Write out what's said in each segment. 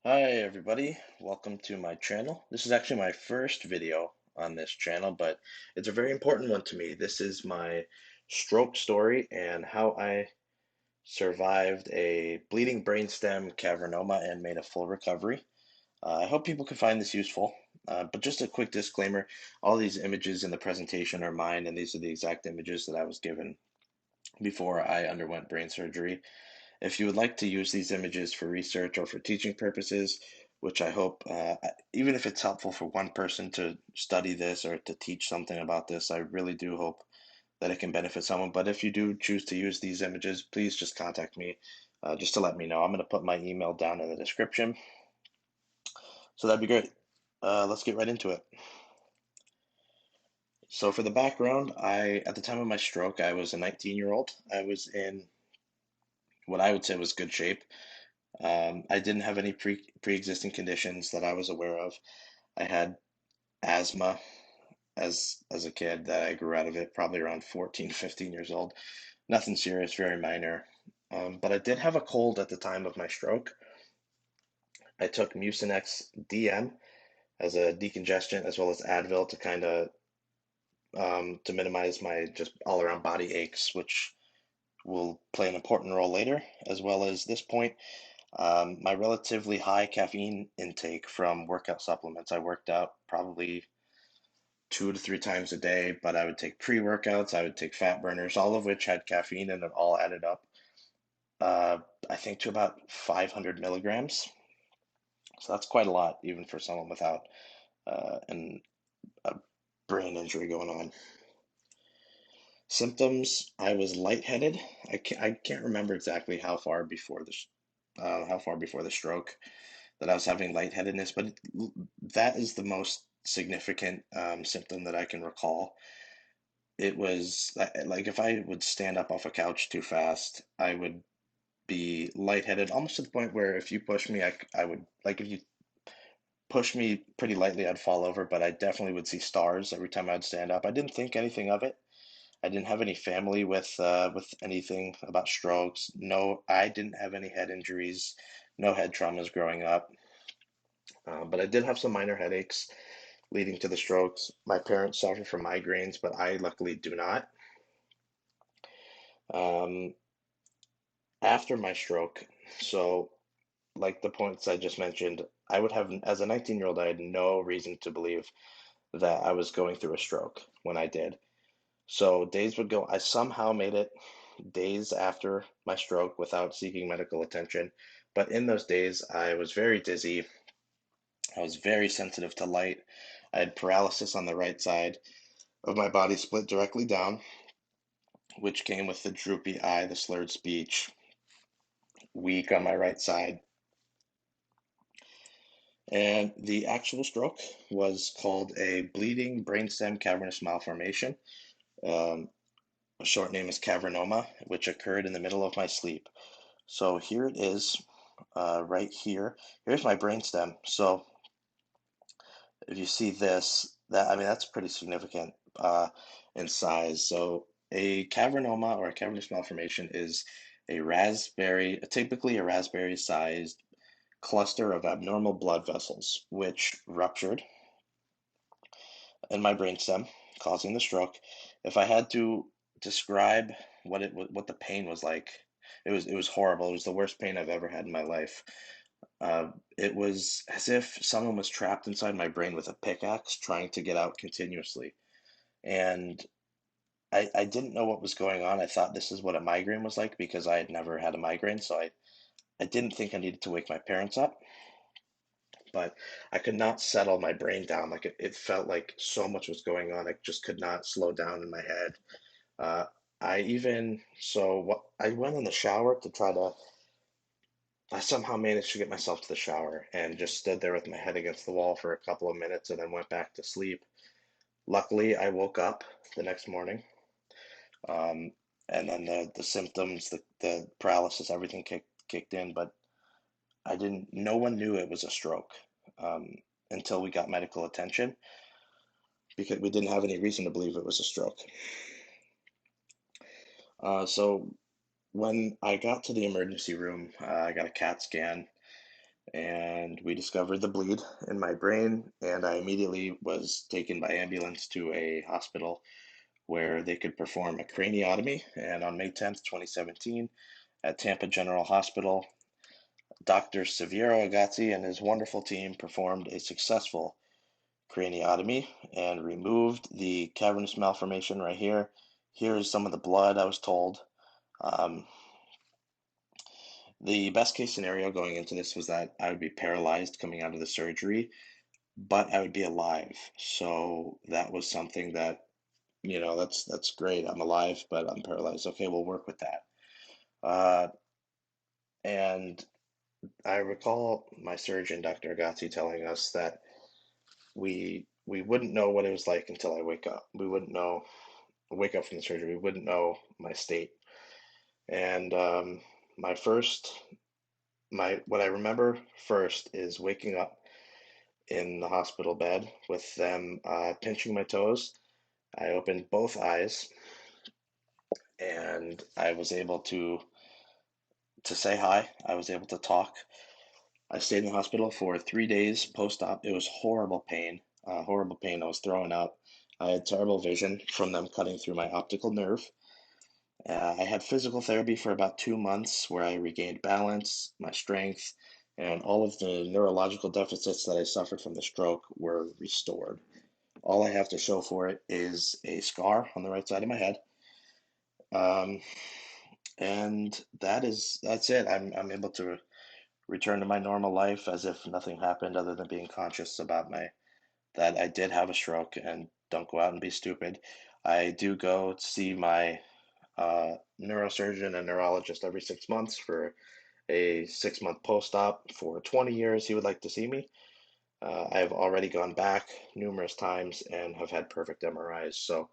Hi everybody, welcome to my channel. This is actually my first video on this channel, but it's a very important one to me. This is my stroke story and how I survived a bleeding brainstem cavernoma and made a full recovery. I hope people can find this useful, but just a quick disclaimer, all these images in the presentation are mine and these are the exact images that I was given before I underwent brain surgery. If you would like to use these images for research or for teaching purposes, which I hope, even if it's helpful for one person to study this or to teach something about this, I really do hope that it can benefit someone. But if you do choose to use these images, please just contact me just to let me know. I'm going to put my email down in the description. So that'd be great. Let's get right into it. So for the background, at the time of my stroke, I was a 19-year-old. I was in what I would say was good shape. I didn't have any pre-existing conditions that I was aware of. I had asthma as a kid that I grew out of it, probably around 14, 15 years old. Nothing serious, very minor. But I did have a cold at the time of my stroke. I took Mucinex DM as a decongestant as well as Advil to kind of to minimize my just all around body aches, which will play an important role later, as well as this point. My relatively high caffeine intake from workout supplements. I worked out probably 2 to 3 times a day, but I would take pre-workouts, I would take fat burners, all of which had caffeine, and it all added up. Uh, I think to about 500 milligrams. So that's quite a lot, even for someone without a brain injury going on. Symptoms: I was lightheaded. I can't remember exactly how far before the stroke that I was having lightheadedness, but that is the most significant symptom that I can recall. It was like if I would stand up off a couch too fast, I would be lightheaded, almost to the point where if you push me, I would, like if you push me pretty lightly, I'd fall over, but I definitely would see stars every time I'd stand up. I didn't think anything of it. I didn't have any family with anything about strokes. No, I didn't have any head injuries, no head traumas growing up. But I did have some minor headaches leading to the strokes. My parents suffer from migraines, but I luckily do not. Um, After my stroke, so like the points I just mentioned, I would have, as a 19-year-old, I had no reason to believe that I was going through a stroke when I did. So days would go, I somehow made it days after my stroke without seeking medical attention. But in those days, I was very dizzy. I was very sensitive to light. I had paralysis on the right side of my body, split directly down, which came with the droopy eye, the slurred speech, weak on my right side. And the actual stroke was called a bleeding brainstem cavernous malformation. Um, a short name is cavernoma, which occurred in the middle of my sleep. So here it is, right here. Here's my brainstem. So if you see this, that I mean that's pretty significant in size. So a cavernoma or a cavernous malformation is typically a raspberry-sized cluster of abnormal blood vessels, which ruptured in my brainstem, causing the stroke. If I had to describe what the pain was like, it was horrible. It was the worst pain I've ever had in my life. It was as if someone was trapped inside my brain with a pickaxe trying to get out continuously. And I didn't know what was going on. I thought this is what a migraine was like because I had never had a migraine, so I didn't think I needed to wake my parents up, but I could not settle my brain down. Like it felt like so much was going on. I just could not slow down in my head. Uh, I went in the shower to try to. I somehow managed to get myself to the shower and just stood there with my head against the wall for a couple of minutes and then went back to sleep. Luckily, I woke up the next morning, um, and then the symptoms, the paralysis, everything kicked in, but I didn't. No one knew it was a stroke until we got medical attention because we didn't have any reason to believe it was a stroke. So when I got to the emergency room, I got a CAT scan. and we discovered the bleed in my brain, and I immediately was taken by ambulance to a hospital where they could perform a craniotomy. And on May 10th, 2017, at Tampa General Hospital, Dr. Severo Agazzi and his wonderful team performed a successful craniotomy and removed the cavernous malformation right here. Here's some of the blood, I was told. Um, the best case scenario going into this was that I would be paralyzed coming out of the surgery, but I would be alive. So that was something that, that's great. I'm alive, but I'm paralyzed. Okay, we'll work with that. Uh, and I recall my surgeon, Dr. Agazzi, telling us that we wouldn't know what it was like until I wake up. We wouldn't know wake up from the surgery. We wouldn't know my state. And my first my what I remember first is waking up in the hospital bed with them pinching my toes. I opened both eyes and I was able to say hi. I was able to talk. I stayed in the hospital for 3 days post-op. It was horrible pain, horrible pain. I was throwing up. I had terrible vision from them cutting through my optical nerve. I had physical therapy for about 2 months where I regained balance, my strength, and all of the neurological deficits that I suffered from the stroke were restored. All I have to show for it is a scar on the right side of my head. Um, and that's it. I'm able to return to my normal life as if nothing happened other than being conscious about my that I did have a stroke and don't go out and be stupid. I do go see my neurosurgeon and neurologist every 6 months for a 6 month post op. For 20 years, he would like to see me. I have already gone back numerous times and have had perfect MRIs, so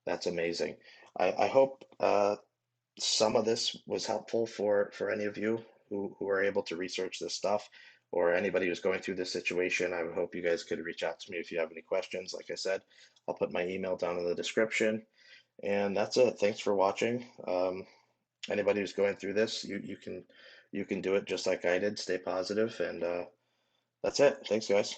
that's amazing. I hope some of this was helpful for any of you who are able to research this stuff or anybody who's going through this situation. I would hope you guys could reach out to me if you have any questions. Like I said, I'll put my email down in the description. And that's it. Thanks for watching. Anybody who's going through this, you can do it just like I did. Stay positive, and that's it. Thanks, guys.